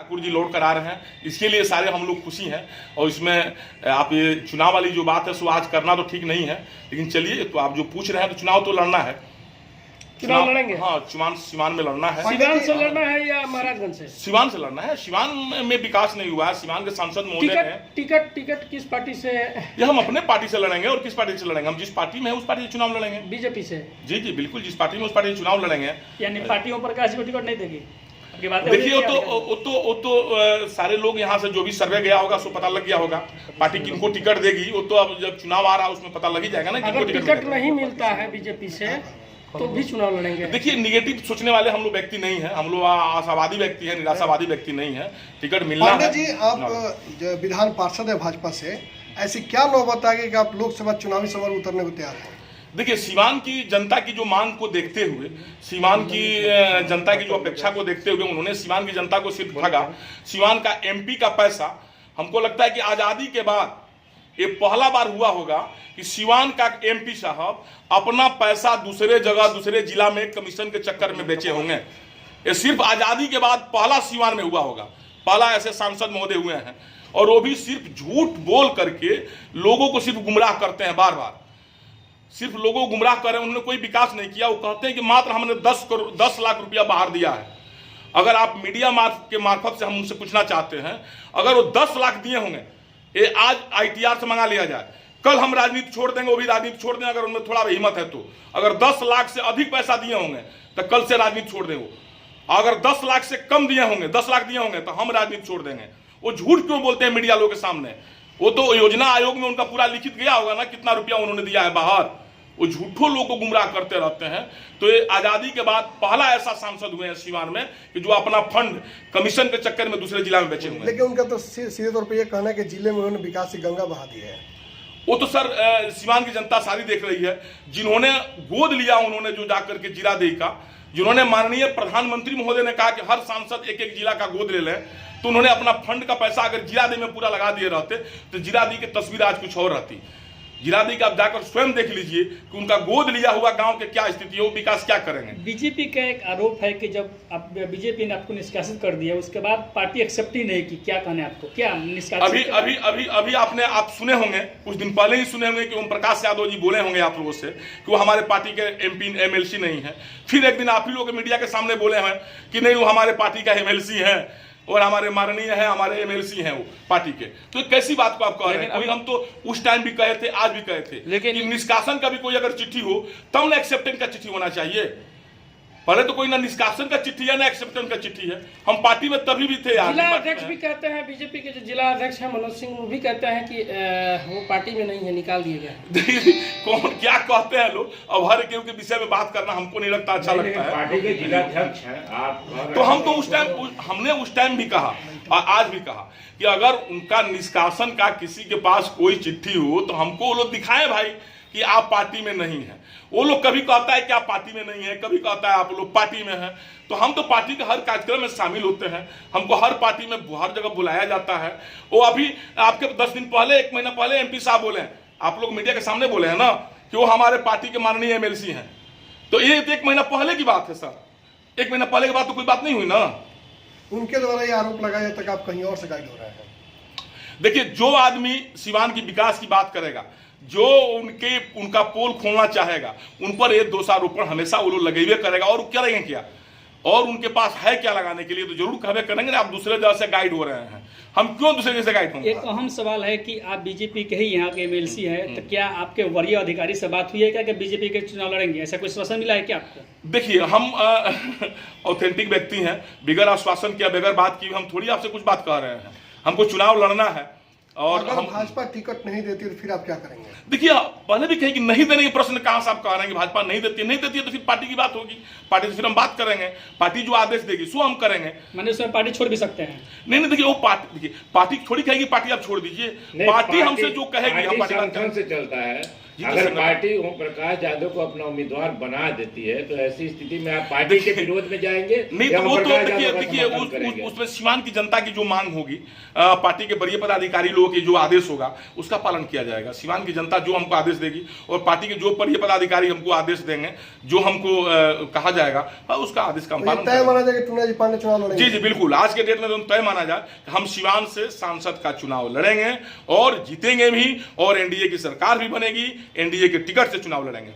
ठाकुर जी लौट कर आ रहे हैं, इसके लिए सारे हम लोग खुशी हैं। और इसमें आप ये चुनाव वाली जो बात है सो आज करना तो ठीक नहीं है, लेकिन चलिए, तो आप जो पूछ रहे हैं तो चुनाव तो लड़ना है। चुनाव लड़ेंगे? हाँ, सिवान में लड़ना है। सिवान से लड़ना है या महाराजगंज से? सिवान से लड़ना है। सिवान में विकास नहीं हुआ है। सिवान के सांसद महोदय ने टिकट किस पार्टी से? ये हम अपने पार्टी से लड़ेंगे। और किस पार्टी से लड़ेंगे? हम जिस पार्टी में है उस पार्टी से चुनाव लड़ेंगे। बीजेपी से? जी जी बिल्कुल, जिस पार्टी में उस पार्टी से चुनाव लड़ेंगे। यानी पार्टियों पर किसी को टिकट नहीं देगी? देखिए, वो तो सारे लोग यहाँ से जो भी सर्वे गया होगा सो पता लग गया होगा पार्टी किनको टिकट देगी। वो तो अब जब चुनाव आ रहा है उसमें पता लग ही जाएगा ना किनको टिकट नहीं मिलता है बीजेपी से तो भी चुनाव लड़ेंगे। देखिए, निगेटिव सोचने वाले हम लोग व्यक्ति नहीं है, हम लोग आशावादी व्यक्ति है, निराशावादी व्यक्ति नहीं है। टिकट मिलना है। जी, आप विधान पार्षद है भाजपा से, ऐसी क्या नौबत आ गई कि आप लोकसभा चुनावी सवाल उतरने को तैयार हैं? देखिए, सीवान की जनता की जो मांग को देखते हुए, सीवान की जनता की जो अपेक्षा को देखते हुए उन्होंने सीवान की जनता को सिर्फ ठगा। सीवान का एमपी का पैसा, हमको लगता है कि आज़ादी के बाद ये पहला बार हुआ होगा कि सीवान का एमपी साहब अपना पैसा दूसरे जगह दूसरे जिला में कमीशन के चक्कर में बेचे होंगे। ये सिर्फ आज़ादी के बाद पहला सीवान में हुआ होगा, पहला ऐसे सांसद महोदय हुए हैं। और वो भी सिर्फ झूठ बोल करके लोगों को सिर्फ गुमराह करते हैं, बार बार सिर्फ लोगों को गुमराह कर रहे हैं। उन्होंने कोई विकास नहीं किया। वो कहते हैं कि मात्र हमने 10 लाख रुपया बाहर दिया है। अगर आप मीडिया के मार्फत से हम उनसे पूछना चाहते हैं, अगर वो 10 लाख दिए होंगे, ये आज ITR से मंगा लिया जाए, कल हम राजनीति छोड़ देंगे, वो भी राजनीति छोड़ देंगे अगर उनमें थोड़ा हिम्मत है तो। अगर 10 लाख से अधिक पैसा दिए होंगे तो कल से राजनीति छोड़ देंगे। अगर 10 लाख से कम दिए होंगे, 10 लाख दिए होंगे तो हम राजनीति छोड़ देंगे। वो झूठ क्यों बोलते हैं मीडिया लोगों के सामने? वो तो योजना आयोग में उनका पूरा लिखित गया होगा ना कितना रुपया उन्होंने दिया है बाहर। वो झूठों लोगों को गुमराह करते रहते हैं। तो ये आज़ादी के बाद पहला ऐसा सांसद हुए हैं सीवान में कि जो अपना फंड कमीशन के चक्कर में दूसरे जिला में बेचे हुए हैं। लेकिन उनका तो सीधे तौर पर यह कहना है कि जिले में उन्होंने विकास की गंगा बहा दी है। वो तो सर सीवान की जनता सारी देख रही है। जिन्होंने गोद लिया, उन्होंने जो जाकर के जीरादेई का, जिन्होंने माननीय प्रधानमंत्री महोदय ने कहा कि हर सांसद एक एक जिला का गोद ले लें, तो उन्होंने अपना फंड का पैसा अगर जीरादेई में पूरा लगा दिए रहते तो जीरादेई की तस्वीर आज कुछ और रहती। जीरादेई का आप जाकर स्वयं देख लीजिए कि उनका गोद लिया हुआ गांव के क्या स्थिति है, वो विकास क्या करेंगे। बीजेपी का एक आरोप है कि जब बीजेपी ने आपको निष्कासित कर दिया उसके बाद पार्टी एक्सेप्ट ही नहीं की। क्या कहना है आपको? क्या निष्कासित? अभी आप सुने होंगे, कुछ दिन पहले ही सुने होंगे कि ओम प्रकाश यादव जी बोले होंगे आप लोगों से कि वो हमारे पार्टी के MP MLC नहीं है। फिर एक दिन आप ही लोग मीडिया के सामने बोले हैं कि नहीं वो हमारे पार्टी का MLC है और हमारे माननीय है, हमारे MLC हैं वो पार्टी के। तो कैसी बात को आप कह रहे हैं? अभी हम तो उस टाइम भी कहे थे, आज भी कहे थे, लेकिन निष्कासन का भी कोई अगर चिट्ठी हो तब ना एक्सेप्टेंस का चिट्ठी होना चाहिए। पहले तो कोई ना निष्कासन का चिट्ठी है ना एक्सेप्टेंस का चिट्ठी है। हम पार्टी में तभी भी थे। जिला अध्यक्ष भी कहते हैं, बीजेपी के जो जिला अध्यक्ष हैं मनोज सिंह, वो भी कहते हैं कि वो पार्टी में नहीं है, निकाल दिए गए। कौन क्या कहते हैं लोग? अब हर के विषय में बात करना हमको नहीं लगता अच्छा लगता है। पार्टी के जिला अध्यक्ष हैं आप, तो हम तो हमने उस टाइम भी कहा और आज भी कहा कि अगर उनका निष्कासन का किसी के पास कोई चिट्ठी हो तो हमको वो लोग दिखाएं भाई कि आप पार्टी में नहीं है। वो लोग कभी कहता है कि आप पार्टी में नहीं है, कभी कहता है आप लोग पार्टी में हैं। तो हम तो पार्टी के हर कार्यक्रम में शामिल होते हैं, हमको हर पार्टी में हर जगह बुलाया जाता है। वो अभी आपके 10 दिन पहले, 1 महीना पहले MP साहब बोले हैं, आप लोग मीडिया के सामने बोले हैं ना कि वो हमारे पार्टी के माननीय MLC हैं। तो ये 1 महीना पहले की बात है सर, 1 महीना पहले की बात तो कोई बात नहीं हुई ना। उनके द्वारा ये आरोप लगाया तक आप कहीं और से गाइड हो रहे हैं। देखिए, जो आदमी सीवान की विकास की बात करेगा, जो उनका पोल खोलना चाहेगा, उन पर ये दोषारोपण हमेशा वो लोग लगेबे करेगा। और क्या करेंगे क्या, और उनके पास है क्या लगाने के लिए, तो जरूर कहबे करेंगे ना आप दूसरे जगह से गाइड हो रहे हैं। हम क्यों दूसरे जगह से गाइड होंगे? एक अहम सवाल है कि आप बीजेपी के ही यहाँ के MLC हैं, तो क्या आपके वरीय अधिकारी से बात हुई है क्या कि बीजेपी के चुनाव लड़ेंगे? ऐसा कोई आश्वासन मिला है क्या आपको? देखिए, हम ऑथेंटिक व्यक्ति हैं, बगैर आश्वासन किया, बगैर बात की हम थोड़ी आपसे कुछ बात कह रहे हैं। हमको चुनाव लड़ना है। और अगर हम भाजपा टिकट नहीं देती तो फिर आप क्या करेंगे? देखिए, पहले भी कहे कि नहीं देने के प्रश्न कहां से आप कह रहे हैं कि भाजपा नहीं देती है तो फिर पार्टी की बात होगी, पार्टी से फिर हम बात करेंगे, पार्टी जो आदेश देगी सो हम करेंगे। मैंने उसमें पार्टी छोड़ भी सकते हैं? नहीं, देखिए, वो पार्टी थोड़ी कहेगी पार्टी आप छोड़ दीजिए। पार्टी हमसे जो कहेगी हम पार्टी से चलता है। जीते अगर समय- पार्टी ओम प्रकाश यादव को अपना उम्मीदवार बना देती है तो ऐसी स्थिति में आप पार्टी के विरोध में जाएंगे नहीं या तो ओम वो तो प्रकाश देखिए यादव का देखिए समर्थन करेंगे? उसमें सीवान की जनता की जो मांग होगी, पार्टी के वरीय पदाधिकारी लोगों के जो आदेश होगा उसका पालन किया जाएगा। सीवान की जनता जो हमको आदेश देगी और पार्टी के जो वरीय पदाधिकारी हमको आदेश देंगे, जो हमको कहा जाएगा उसका आदेश का हम तो ये पालन तय करेंगे। माना जाए कि टूना जी पांडे चुनाव लड़ेंगे? जी जी बिल्कुल, आज के डेट में तो तय माना जाए कि हम सीवान से सांसद का चुनाव लड़ेंगे और जीतेंगे भी, और एनडीए की सरकार भी बनेगी, एनडीए के टिकट से चुनाव लड़ेंगे।